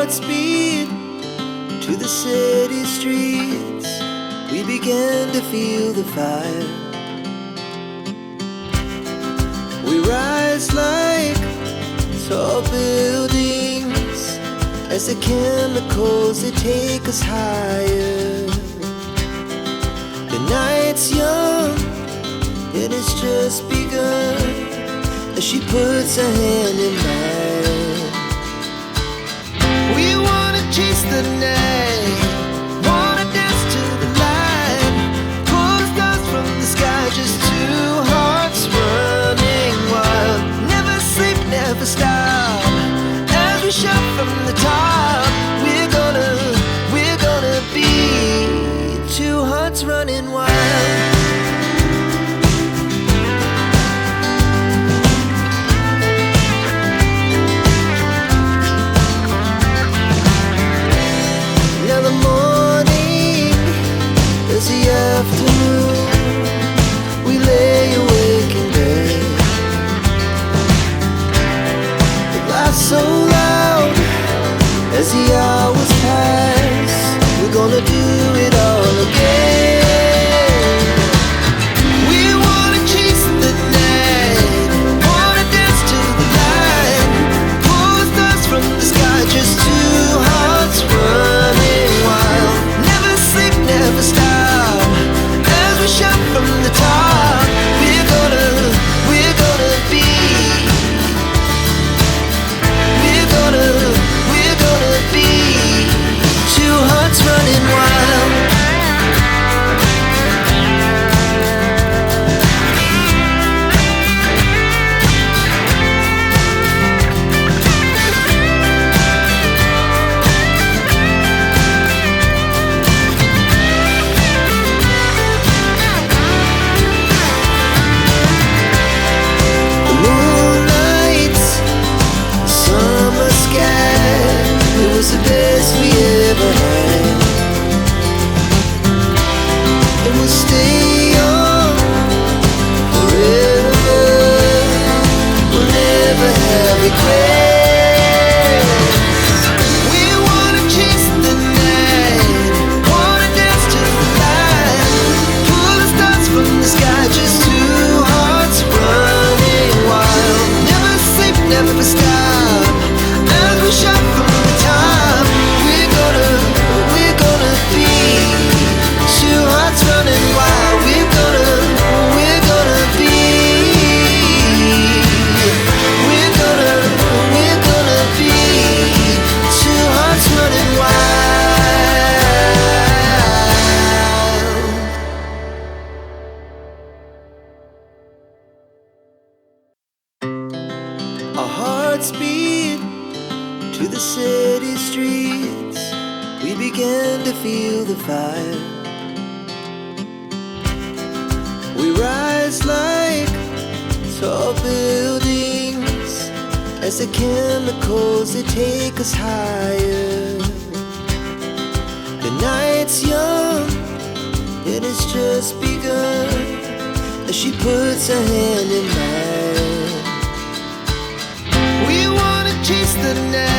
Speed to the city streets, we began to feel the fire. We rise like tall buildings as the chemicals, they take us higher. The night's young, it has just begun, as she puts her hand in mine. We wanna chase the night, wanna dance to the light, pull stars from the sky, just two hearts running wild. Never sleep, never stop, as we shout from the top. We're gonna be two hearts running wild. We lay awake in bed. The laughs so loud as the hours pass. We're gonna do it all again. We wanna chase the night, wanna dance to the light, pull stars from the sky, just two hearts running wild. Never sleep, never stop, we shout from the top. We're gonna be. We're gonna be two hearts running wild. The best we ever had, and we'll stay young forever. We'll never have regrets. We wanna chase the night, wanna dance to the light, pull the stars from the sky, just two hearts running wild. Never sleep, never stop, as we shout from the top. Running wild, we're gonna be. We're gonna be two hearts running wild. Our hearts beat to the city streets, we began to feel the fire. We rise like tall buildings as the chemicals, they take us higher. The night's young, it has just begun, as she puts her hand in mine. We wanna chase the night,